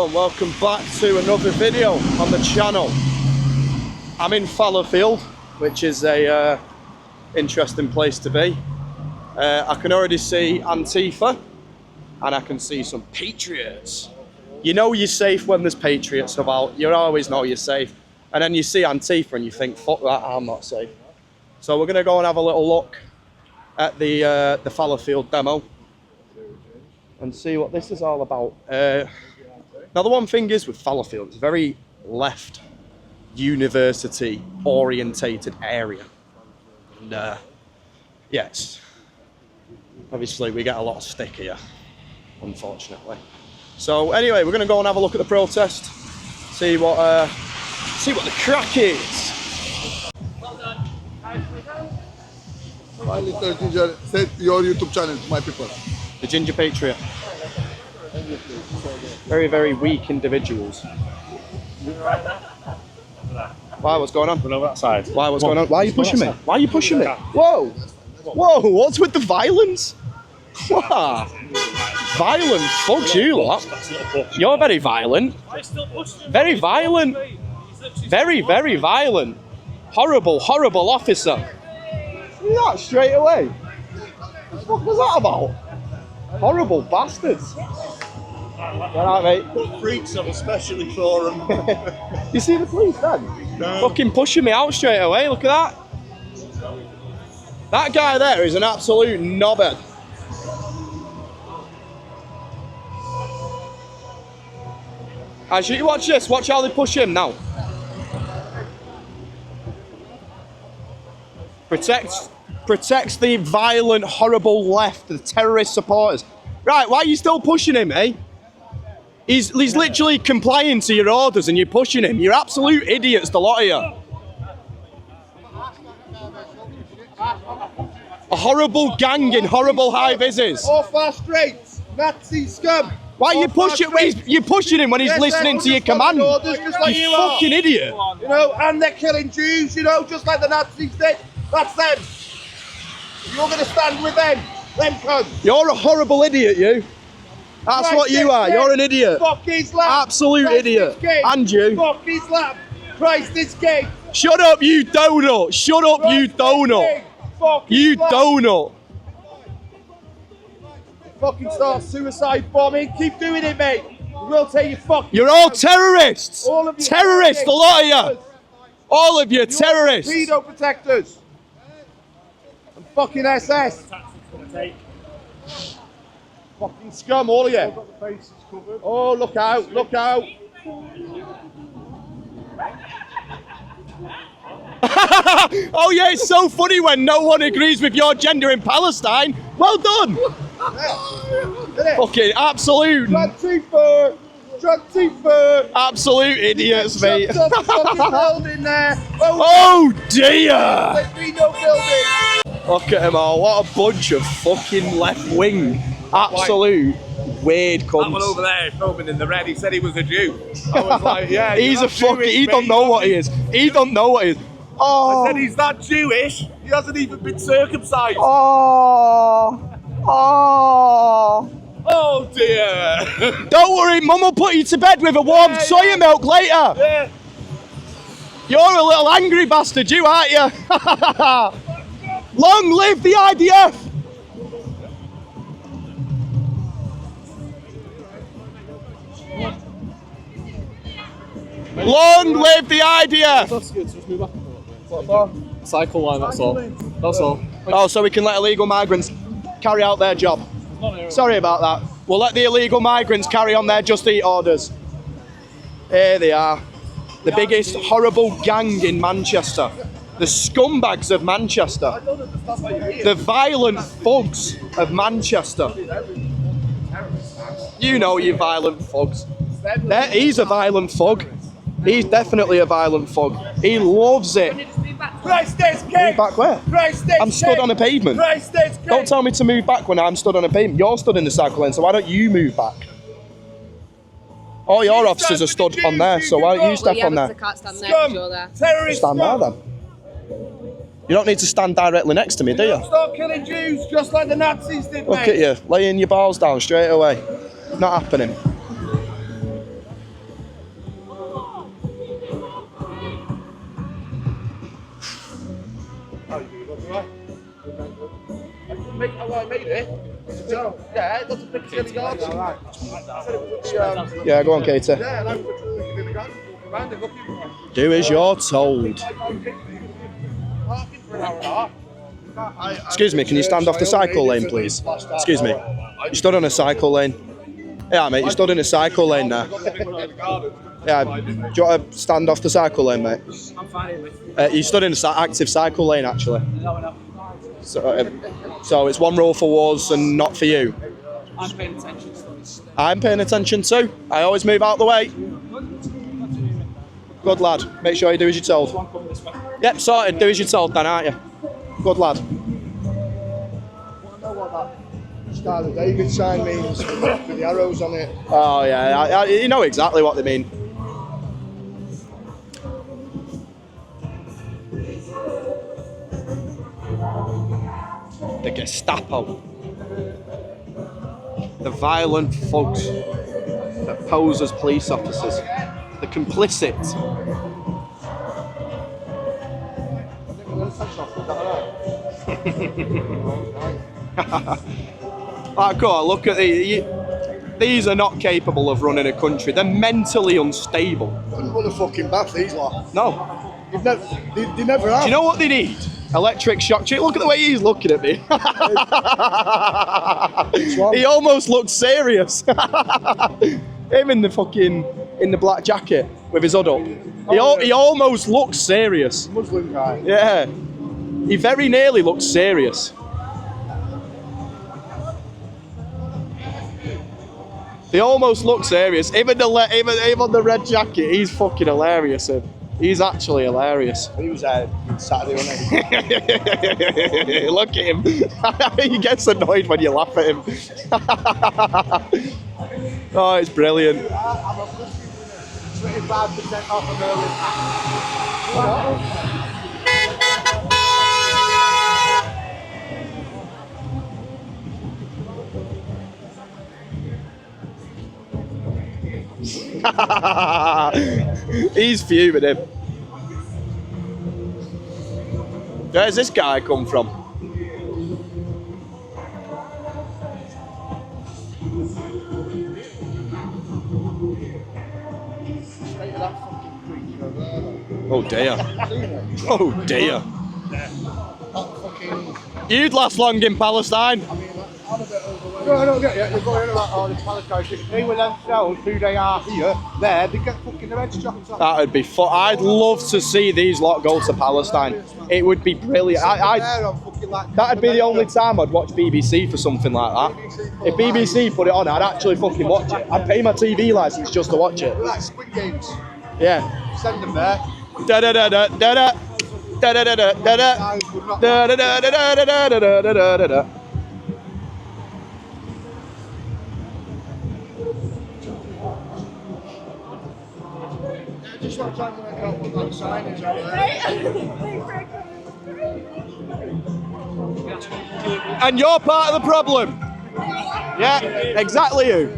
Hello and welcome back to another video on the channel. I'm in Fallowfield, which is a interesting place to be. I can already see Antifa and I can see some patriots. You know you're safe when there's patriots about. You always know you're safe. And then you see Antifa and you think, fuck that, I'm not safe. So we're going to go and have a little look at the Fallowfield demo and see what this is all about. Now the one thing is with Fallowfield, it's a very left university orientated area. And yes, obviously we get a lot of stick here, unfortunately. So anyway, we're going to go and have a look at the protest, see what the crack is. Well done. Hi, Mr. Ginger. Set your YouTube channel to my people. The Ginger Patriot. Very, very weak individuals. Why? What's going on? We're over that side. Why? What's going on? Why are you pushing me? Why are you pushing me? Whoa! Whoa! What's with the violence? Wow. Violent? Fuck you lot. You're very violent. Very violent. Very, very violent. Horrible, horrible officer. See that straight away? What the fuck was that about? Horrible bastards. Alright, mate. Freaks have especially for them. You see the police then? No. Fucking pushing me out straight away, look at that. That guy there is an absolute knobhead. As you watch this, watch how they push him now. Protects the violent, horrible left, the terrorist supporters. Right, why are you still pushing him, eh? He's literally complying to your orders and you're pushing him. You're absolute idiots, the lot of you. A horrible gang in horrible high-vises. Off our streets, Nazi scum. Why are you pushing? You're pushing him when he's listening to your command. Orders, just like you you fucking idiot. You know, and they're killing Jews, you know, just like the Nazis did. That's them. You're going to stand with them. Them cunts. You're a horrible idiot, you. That's Christ what you are. king. You're an idiot. Fuck Islam. Absolute Christ idiot. king. And you. Fuck Islam. Christ is king. Shut up, you donut. Shut up, you donut. Fuck You Islam. donut. Fucking start suicide bombing. Keep doing it, mate. We'll take you fucking. You're all terrorists. All of you Terrorists, a lot of you. All of you terrorists. Pedo protectors. And fucking SS. Fucking scum, all of you. Oh, look out, look out. Oh yeah, it's so funny when no one agrees with your gender in Palestine. Well done. Fucking absolute. Antifa. Absolute idiots, mate. Fucking building there. Oh dear. Let me no building. Look at them all. What a bunch of fucking left wing. Absolute weird cunts. That one over there filming in the red, he said he was a Jew. I was like, yeah. He's a fucking. Jewish, He don't know what he is. He don't know what he is. Oh. I said he's not Jewish. He hasn't even been circumcised. Oh. Oh. Oh dear. Don't worry, Mum will put you to bed with a warm soya milk later. Yeah. You're a little angry bastard, you aren't you? Long live the IDF! Long live the IDF! That's good, so just move back a little bit. Cycle line, that's all. That's all. Oh, so we can let illegal migrants carry out their job. Sorry about that. We'll let the illegal migrants carry on their Just Eat orders. Here they are. The biggest horrible gang in Manchester. The scumbags of Manchester. The violent thugs of Manchester. You know you violent thugs. He's a violent thug. He's definitely a violent thug. He loves it. Christ is king. Move back where? Christ is I'm stood on a pavement. Christ is king. Don't tell me to move back when I'm stood on a pavement. You're stood in the cycle lane, so why don't you move back? All your officers are stood on there, so why don't you step on there? Can't stand there because you're there. Terrorist Stand there then. You don't need to stand directly next to me, do you? Start killing Jews just like the Nazis did, Look mate. at you, laying your balls down straight away. Not happening. made it. Yeah, that's a Piccadilly Gardens. I said it was at the, Yeah, go on, Katie. yeah, that was at Piccadilly Gardens. Walking around it, looking. Do as you're told. Parking for an hour and a half. Excuse me, can you stand off the cycle lane, please? Excuse me. You stood on a cycle lane. Yeah, mate, you stood in a cycle lane there. Yeah, do you want to stand off the cycle lane, mate? I'm fine with You stood in an active cycle lane, actually. no. So it's one rule for us and not for you. I'm paying attention to this. I'm paying attention too. I always move out the way. Good lad. Make sure you do as you're told. One coming this way. Yep, sorted. Do as you're told then, aren't you? Good lad. I know what that Star of David sign means with the arrows on it. Oh yeah, you know exactly what they mean. The Gestapo. The violent thugs that pose as police officers. The complicit. Go on, look at these are not capable of running a country. They're mentally unstable. Couldn't run a fucking bath, these lot. No. They never have. Do you know what they need? Electric shock treatment. Look at the way he's looking at me. He almost looks serious. Him in the black jacket with his hood up. He almost looks serious. Muslim guy. Yeah. He very nearly looks serious. He almost looks serious. Even the red jacket, he's fucking hilarious. He's actually hilarious. He was there Saturday, wasn't he? Look at him. He gets annoyed when you laugh at him. Oh, it's brilliant. I'm a 25% off an early He's fuming him. Where's this guy come from? Oh dear. Oh dear. You'd last long in Palestine. No, you're going on about all the Palestine. They were themselves who they are here, there, they get fucking their heads chopped off. That would be fun. I'd love to see these lot go to Palestine. It would be brilliant. That'd be the only time I'd watch BBC for something like that. If BBC put it on, I'd actually fucking watch it. I'd pay my TV licence just to watch it. Like Squid Games. Yeah. Send them there. Da da da da da da da da da da da da da da da da da da da. Just like trying to work out what that signage out there. And you're part of the problem. Yeah, exactly you.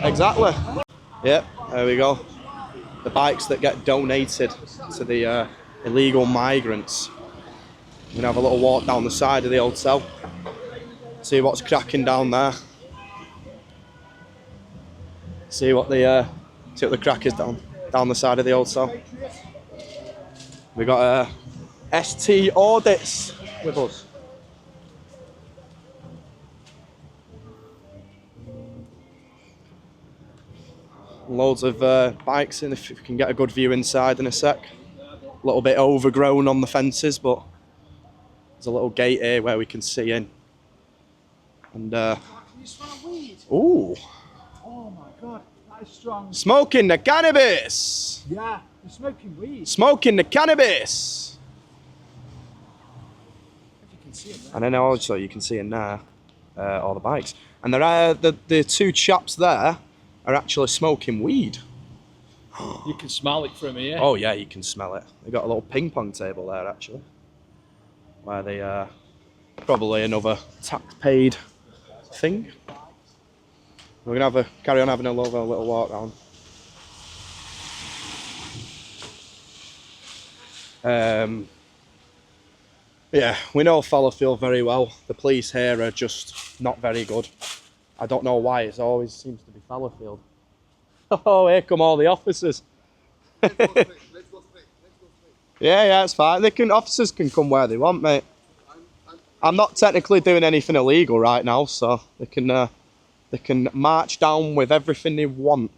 Exactly. Yep, there we go. The bikes that get donated to the illegal migrants. We're gonna have a little walk down the side of the hotel. See what's cracking down there. See what the crack is down the side of the hotel. We got ST Audits with us. Loads of bikes in, if we can get a good view inside in a sec. A little bit overgrown on the fences, but there's a little gate here where we can see in. And Can you smell weed? ooh, Oh my god, that is strong. smoking the cannabis. Yeah, you're smoking weed. Smoking the cannabis. If you can see it there. And then also you can see in there all the bikes. And there are the two chaps there are actually smoking weed. You can smell it from here. Oh yeah, you can smell it. They got a little ping pong table there actually, where they probably another tax paid thing. We're gonna carry on having a little walk around. Yeah, we know Fallowfield very well. The police here are just not very good. I don't know why, it always seems to be Fallowfield. Oh, here come all the officers. Yeah, it's fine. Officers can come where they want, mate. I'm not technically doing anything illegal right now, so they can march down with everything they want.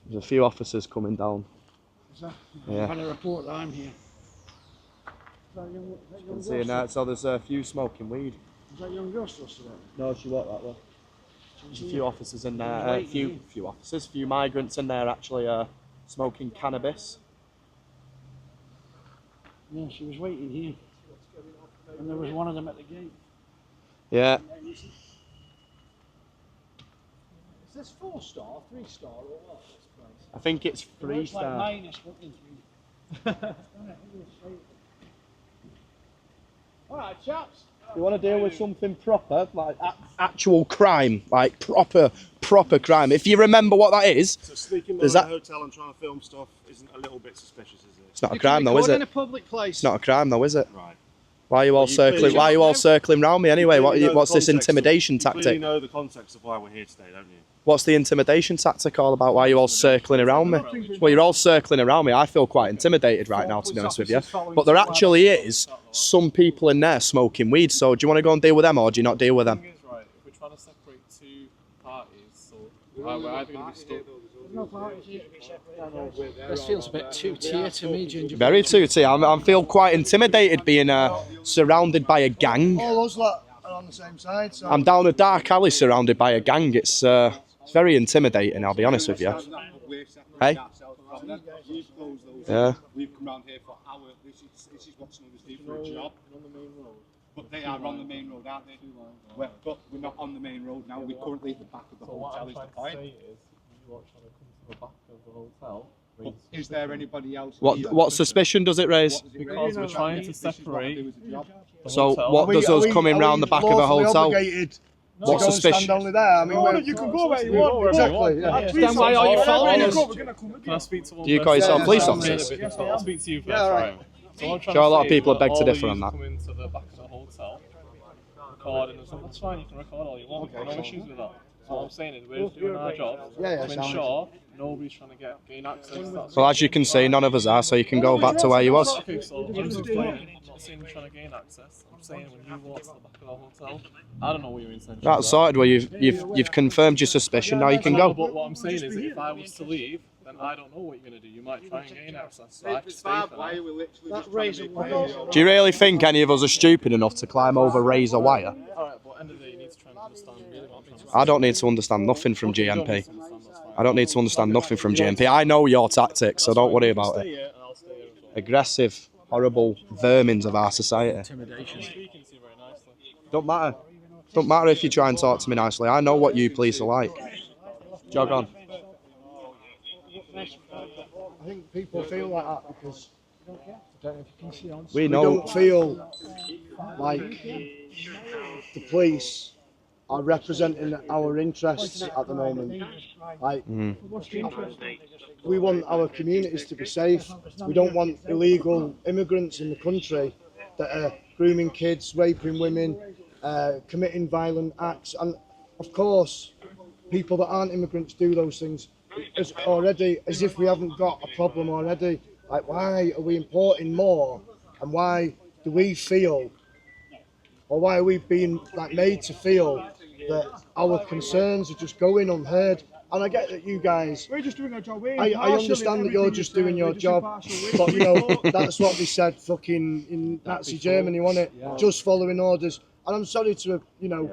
There's a few officers coming down. Is that? Yeah. I'm going to report that I'm here. I'm seeing that, so there's a few smoking weed. Is that young girl still there? No, she walked that way. There's a few officers in there, a few migrants in there actually smoking cannabis. Yeah, she was waiting here. And there was one of them at the gate. Yeah. Is this 4-star, 3-star or what? This place? I think it's It looks like 3-star. minus fucking 3. Alright, chaps. You want to deal with something proper, like actual crime, like proper crime. If you remember what that is, So sneaking Does around that- a hotel and trying to film stuff isn't a little bit suspicious, is it? it's not a crime though, is in a it? public place. It's not a crime though, is it? Right. Why are you all circling? Why are you all circling round me anyway? What's this intimidation You clearly tactic? know the context of why we're here today, don't you? What's the intimidation tactic all about? Why are you all circling around me? Well, you're all circling around me. I feel quite intimidated right now, to be honest with you. But there actually is some people in there smoking weed. So do you want to go and deal with them, or do you not deal with them? The thing is, right, if we're trying to separate two parties, so we're either going to be stuck. No parties here to be separated. This feels a bit two-tier to me, Ginger. Very tooty. I feel quite intimidated being surrounded by a gang. All those lot are on the same side, so I'm down a dark alley surrounded by a gang. It's very intimidating, I'll be honest with you. Hey? Yeah. We've come round here for our. This is what some of us do for a job. But they are on the main road, aren't they? But we're not on the main road now. We're currently at the back of the hotel. Is the point? You are trying to come to the back of the hotel. But is there anybody else? What suspicion does it raise? Because we're trying to separate the So hotel. what does us coming round the back of a hotel? Obligated What to go and suspicion? stand only there. I mean, You can go where you want. exactly. Yeah. Then why are you following us? Can I speak to one Do you call person? yourself police I'm officers? saying a bit, I'll speak to you first, Yeah, all right. right? So what I'm trying Sure, a to lot of say people is are beg to all differ of on yous that. come into the back of the hotel, record and stuff. That's fine, you can record all you want. No issues with that. So what I'm saying is we're doing our job to ensure nobody's trying to gain access. That's Well, as you can see, none of us are, so you can go back to where you was. okay, so I'm just explaining. I'm not saying you're trying to gain access. I'm saying when you walk to the back of the hotel, I don't know what your intentions are. That's sorted. Well, you've confirmed your suspicion. Now you can go. But what I'm saying is that if I was to leave, then I don't know what you're going to do. You might try and gain access. So I have to stay for Why now. are we literally just trying to make Do you really think any of us are stupid enough to climb over razor wire? Alright, but at the end of the day, you need to try and understand really what I'm trying to say. I don't need to understand nothing from You don't need GMP. to understand, that's fine. I don't need to understand nothing from GMP. I know your tactics, so don't worry You can about stay it. here and I'll stay here as well. Aggressive, horrible vermins of our society. I'm speaking to you very nicely. Don't matter. Don't matter if you try and talk to me nicely. I know what you police are like. Jog on. I think people feel like that because We we know. don't feel like the police are representing our interests at the moment. Like, we want our communities to be safe. We don't want illegal immigrants in the country that are grooming kids, raping women, committing violent acts. And of course, people that aren't immigrants do those things as if we haven't got a problem already. Like, why are we importing more? And why do we feel, or why are we being like made to feel that our concerns are just going unheard? And I get that you guys, We're just doing our job. I understand that you're just doing your job, but you know, that's what they said fucking in Nazi Germany, wasn't it? Just following orders. And I'm sorry to, you know,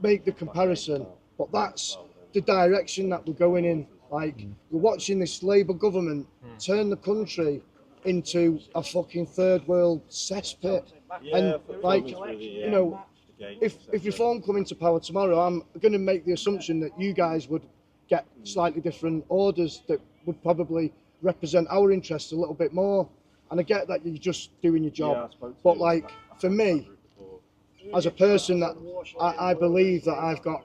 make the comparison, but that's the direction that we're going in. Like, we're watching this Labour government turn the country into a fucking third world cesspit. And like, you know, if Reform come into power tomorrow, I'm going to make the assumption that you guys would get slightly different orders that would probably represent our interests a little bit more. And I get that you're just doing your job, but like, for me, as a person that I believe that I've got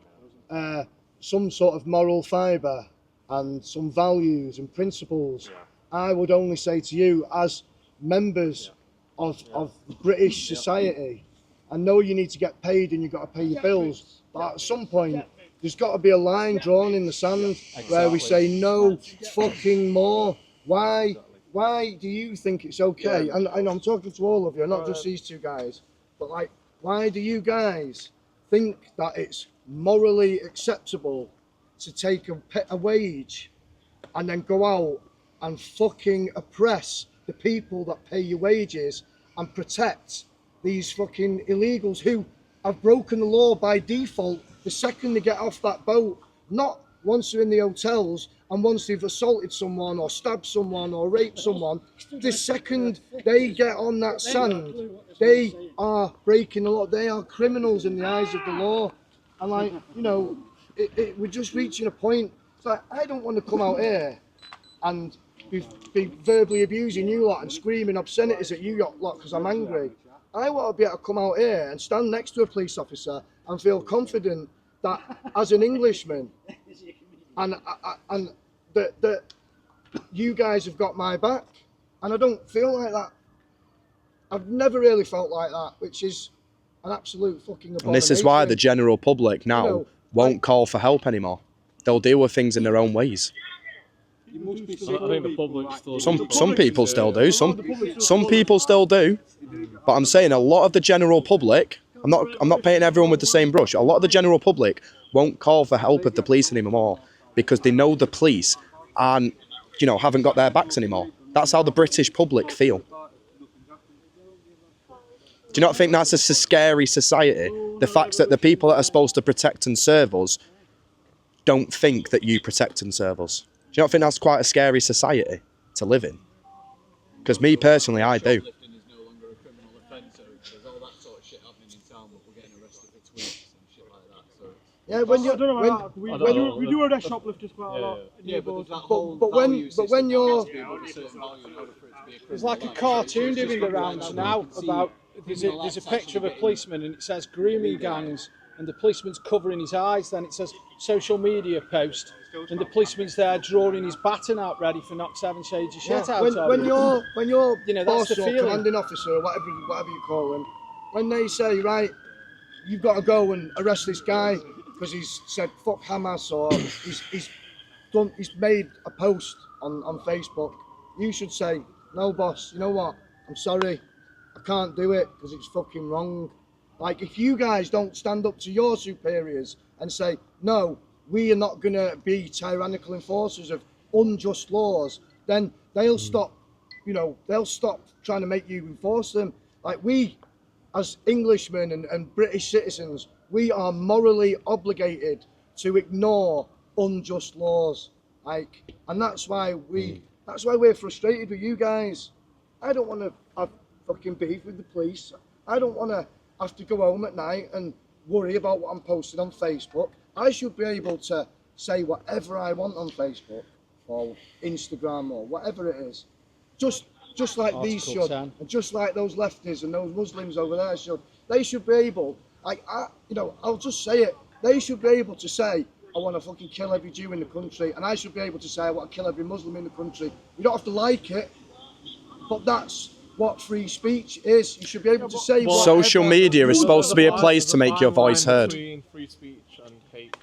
some sort of moral fibre and some values and principles, I would only say to you, as members of British society, I know you need to get paid and you've got to pay your bills, but at some point there's got to be a line drawn in the sand where we say no fucking more. Why do you think it's okay? And I'm talking to all of you, not just these two guys, but like, why do you guys think that it's morally acceptable to take a wage and then go out and fucking oppress the people that pay your wages and protect these fucking illegals who have broken the law by default the second they get off that boat, not once they're in the hotels and once they've assaulted someone or stabbed someone or raped someone. The second they get on that sand, they are breaking the law. They are criminals in the eyes of the law. And like, you know, we're just reaching a point. It's like, I don't want to come out here and be verbally abusing you lot and screaming obscenities at you lot because I'm angry. I want to be able to come out here and stand next to a police officer and feel confident that as an Englishman and that you guys have got my back. And I don't feel like that. I've never really felt like that, which is an absolute fucking abomination. And this is why the general public now won't call for help anymore. They'll deal with things in their own ways. I think the public still Some people still do. Some people still do. But I'm saying a lot of the general public, I'm not painting everyone with the same brush. A lot of the general public won't call for help with the police anymore because they know the police aren't, you know, haven't got their backs anymore. That's how the British public feel. Do you not think that's a scary society? The fact that the people that are supposed to protect and serve us don't think that you protect and serve us. Do you not think that's quite a scary society to live in? Because me personally, I do. Yeah, when you we do arrest shoplifters quite a lot. Yeah, but when you're there's like a cartoon doing the rounds now about there's a picture of a policeman and it says grooming gangs and the policeman's covering his eyes, then it says social media post and the policeman's there drawing his baton out ready for knock 7 shades of shit out of when him. you're You know, boss that's the or feeling. commanding officer or whatever you call them, when they say, right, you've got to go and arrest this guy because he's said fuck Hamas or he's made a post on Facebook, you should say, no boss, you know what, I'm sorry, I can't do it because it's fucking wrong. Like, if you guys don't stand up to your superiors and say, no, we are not going to be tyrannical enforcers of unjust laws, then they'll stop, you know, they'll stop trying to make you enforce them. Like, we, as Englishmen and British citizens, we are morally obligated to ignore unjust laws. Like, and that's why we're frustrated with you guys. I don't want to have fucking beef with the police. I don't want to have to go home at night and worry about what I'm posting on Facebook. I should be able to say whatever I want on Facebook or Instagram or whatever it is. Just like these should, and just like those lefties and those Muslims over there should. They should be able, like, I'll just say it. They should be able to say, I want to fucking kill every Jew in the country, and I should be able to say I want to kill every Muslim in the country. You don't have to like it, but that's what free speech is. You should be able to say whatever. Social media is supposed to be a place to make your voice heard. Between free speech and hate,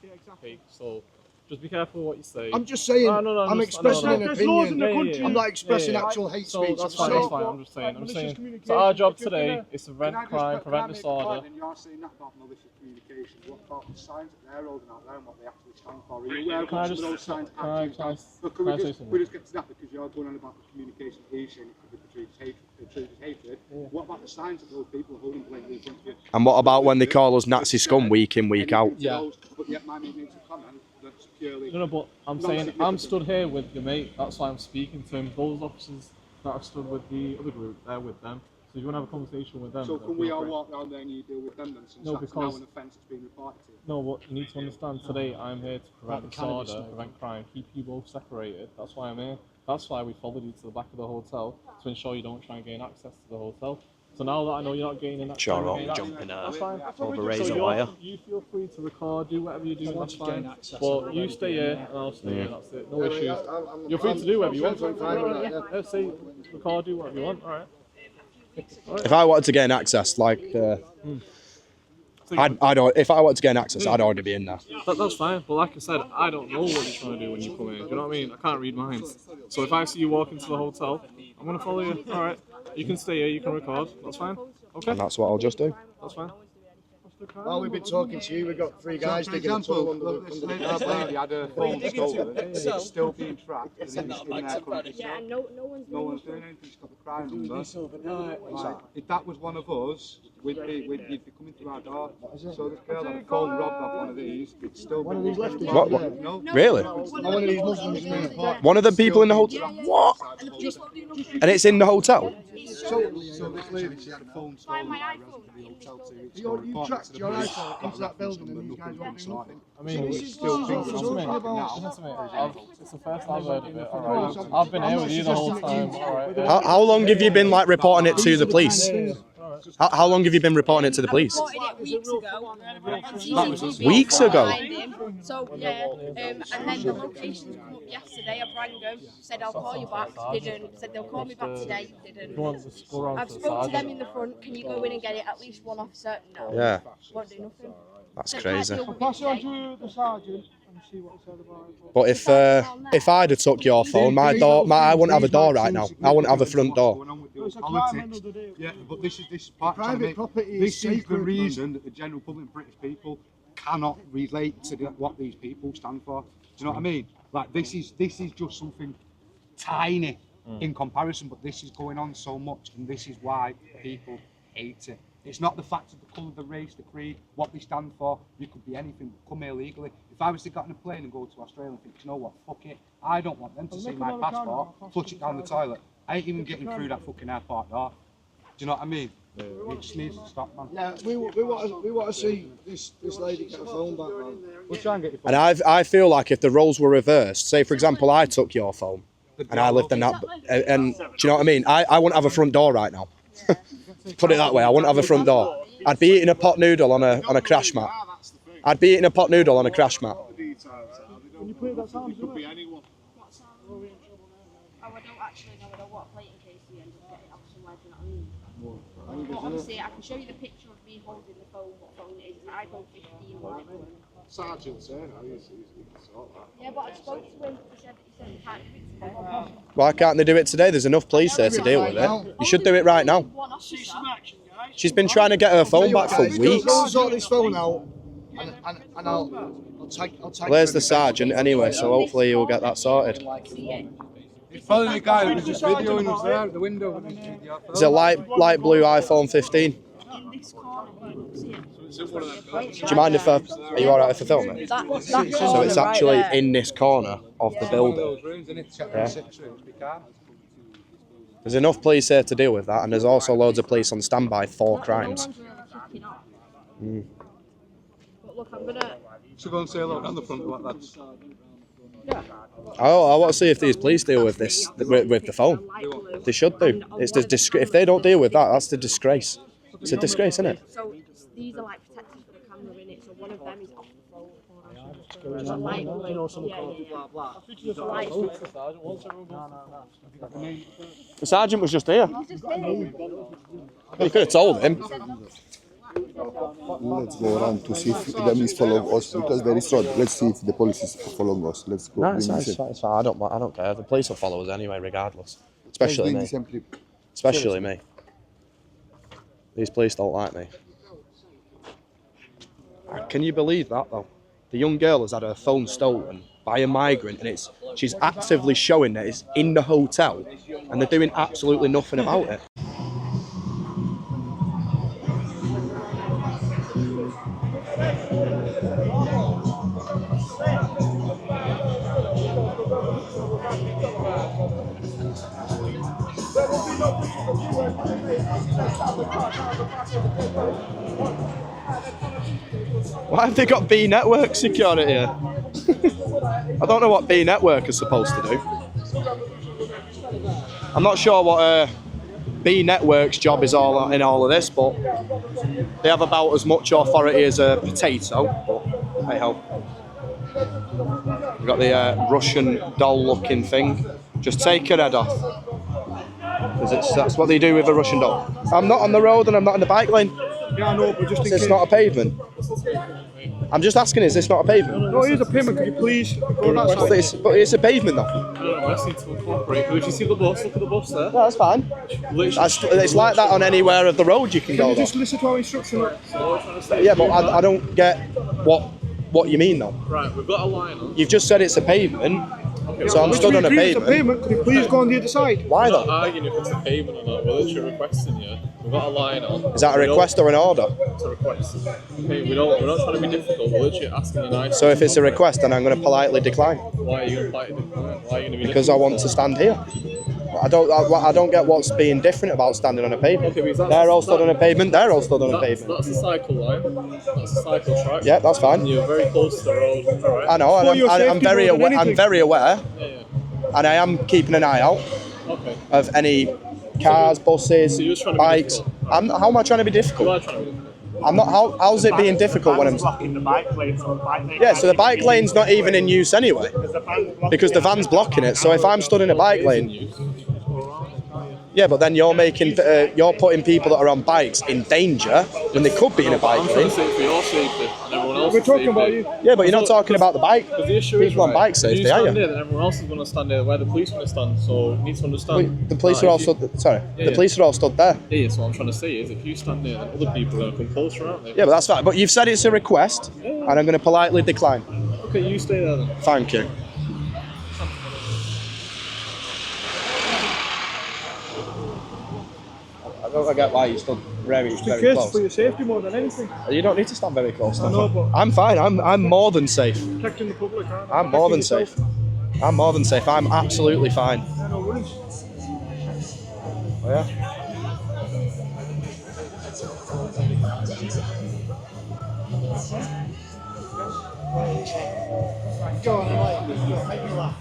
so just be careful what you say. I'm just saying, I'm expressing an opinion. I'm not expressing actual hate speech. That's fine, I'm just saying. So our job today is to prevent crime, prevent disorder. And you're saying that about malicious communication. What about the signs that they're holding out there and what they actually stand for? Are you aware of what some of those signs actually stand for? Can we just get to that, because you're going on about the communication he's saying it could be portrayed as hatred. What about the signs that those people are holding blatantly in front of you? And what about when they call us Nazi scum week in, week out? Yeah. But yet my mate makes a comment that's purely... No, but I'm saying, I'm stood here with your mate, that's why I'm speaking to him. Those officers that have stood with the other group, they're with them. So if you want to have a conversation with them... So can we all walk around there and you deal with them then, since that's now an offence that's been reported to you? No, but you need to understand, today I'm here to prevent disorder, prevent crime, keep you both separated. That's why I'm here. That's why we followed you to the back of the hotel, to ensure you don't try and gain access to the hotel. So now that I know you're not gaining that, Sure, that's jumping fine. over So razor wire. you feel free to record, do whatever you do, that's fine. But you stay here and I'll stay here. That's it. No issues. You're free to do whatever you want. Let's say record, do whatever you want. All right. If I wanted to gain access, like, if I wanted to gain access, I'd already be in there. That's fine, but like I said, I don't know what you're trying to do when you come in. Do you know what I mean? I can't read minds. So if I see you walk into the hotel, I'm gonna follow you. All right, you can stay here, you can record. That's fine. Okay. And that's what I'll just do. That's fine. While we've been talking to you, we've got 3 guys digging a tunnel under the car park. Lady had her phone stolen. It's still being tracked. And in their country. Yeah, and no one's doing anything. She's got the crime number. Like, if that was one of us, you'd be coming through our door. So this girl had a phone robbed off one of these. It's still One of these left. What? No. Really? One of these Muslims in the park. One of the people in the hotel? What? And it's in the hotel? So this lady, she had a phone stolen by a resident of the hotel too. You tracked your iPhone into that building and these guys weren't doing nothing. I mean, This is still being talking about. listen to me. It's the first I've heard of it. All right. I've been here with you the whole time. All right. How long have you been, like, reporting it to the police? How long have you been reporting it to the police? reported it weeks ago. On CCTV. Weeks ago? So, yeah, and then the locations come up yesterday. I rang them, said I'll call you back, didn't. Said they'll call me back today, didn't. I've spoken to them in the front, can you go in and get it, at least one officer? No. Yeah. Won't do nothing. That's Said, crazy. "Can't deal with Pass it on it today." to the sergeant and see what he said about it. But if I'd have took your phone, I wouldn't have a door right now. I wouldn't have a front door. It's a crime end of the day. Yeah, but this is part Private property This is is the sacred, reason that the general public British people cannot relate to what these people stand for. Do you know what I mean? Like this is just something tiny in comparison, but this is going on so much, and this is why people hate it. It's not the fact of the colour, the race, the creed, what they stand for. You could be anything, but come here legally. If I was to get on a plane and go to Australia and think, you know what, fuck it, I don't want them to see my passport, flush it down the toilet. I ain't even getting through that fucking airport door. Do you know what I mean? It just needs to stop, man. Yeah, we want to see this lady get a phone back, man. We'll try and get your phone. And I feel like if the roles were reversed, say for example I took your phone and I lived in that, and do you know what I mean? I wouldn't have a front door right now. Put it that way, I wouldn't have a front door. I'd be eating a pot noodle on a crash mat. I'd be eating a pot noodle on a crash mat. When you play that sound, It could be anyone. Oh, I don't actually know. I don't want to play it in case we end up getting off somewhere, do you know what I mean? But obviously, I can show you the picture of me holding the phone, what phone it is. It's an iPhone 15 white one. Sergeant's here now, he can sort that. Yeah, but I spoke to him. He said he can't do it today. Why can't they do it today? There's enough police there to deal with it. You should do it right now. One officer. She's been trying to get her phone back for weeks. Go sort this phone out, and I'll take. Where's the sergeant anyway? So hopefully you'll get that sorted. He's following the guy that was just videoing us there at the window. It's a light blue iPhone 15. In this corner, you can see it. Do you mind if are you alright if I film it? So it's actually in this corner of the building. Yeah. There's enough police here to deal with that, and there's also loads of police on standby for crimes. But look, I'm gonna. So go and say hello on the front of that. Oh, I want to see if these police deal with this with the phone. They should do. It's the if they don't deal with that, that's the disgrace. It's a disgrace, isn't it? So these are like protectors for the camera in it. So one of them is off the phone. Just a light blue. Blah blah. Just a light blue. The sergeant was just here. You could have told him. Let's go around to see if them is follow us because there is road. Let's see if the police is following us. Let's go. No, it's fine. I don't care. The police will follow us anyway, regardless. Especially me. Especially me. These police don't like me. Can you believe that though? The young girl has had her phone stolen by a migrant, and she's actively showing that it's in the hotel, and they're doing absolutely nothing about it. Why have they got B Network security here? I don't know what B Network is supposed to do. I'm not sure what B Network's job is all in all of this, but they have about as much authority as a potato. But hey ho. We've got the Russian doll-looking thing. Just take your head off. Because that's what they do with a Russian doll. I'm not on the road and I'm not in the bike lane. Yeah, I know, but just in case. It's not a pavement. I'm just asking, is this not a pavement? No, it is a pavement. Could you please go that side? But it's a pavement though. I don't know, I need to incorporate. If you see the bus, look at the bus there. No, that's fine. It's like that on anywhere of the road you can go. Can you just listen to our instruction? Yeah, but I don't get what you mean though. Right, we've got a line on. You've just said it's a pavement. Okay, so I'm stood on a pavement. Could you please go on the other side? Why though? We're not arguing if it's a pavement or not. We're literally requesting you. We've got a line on. Is that a request or an order? It's a request. Okay, we're not trying to be difficult. We're literally asking you nicely. So if it's a request, then I'm going to politely decline. Why are you going to politely decline? Why are you going to be Because I want to stand here. I don't get what's being different about standing on a pavement. Okay, they're all stood on a pavement. They're all stood on a pavement. That's a cycle line. That's a cycle track. Yeah, that's fine. And you're very close to the road. Right? I know, and I'm very aware. I'm very aware. Yeah. And I am keeping an eye out of any cars, buses, bikes. How am I trying to be difficult? I'm not. How's it being difficult when I'm blocking the bike lane? So the bike lane so the bike lane's not even in use anyway because the van's blocking it. So if I'm stood in a bike lane, yeah, but then you're putting people that are on bikes in danger when they could be in a bike lane. We're talking about you. Yeah, but you're not talking about the bike. The issue is, people on bike safety, are you? There, then everyone else is going to stand there where the police are going to stand. So you need to understand. The police are all stood. Sorry, the police are all stood there. Yeah, so what I'm trying to say is, if you stand there, then other people are going to come closer, aren't they? Yeah, but that's fine. But you've said it's a request, and I'm going to politely decline. Okay, you stay there then. Thank you. I don't get why you stood very close. For your safety more than anything. You don't need to stand very close. I know, but I'm fine. I'm more than safe. Protecting the public, aren't I'm more than safe. I'm more than safe. I'm absolutely fine. Yeah, no worries. Oh yeah. Go on, make me laugh.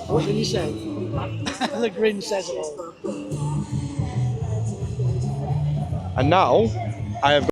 What did you say? The grin says it all. And now I have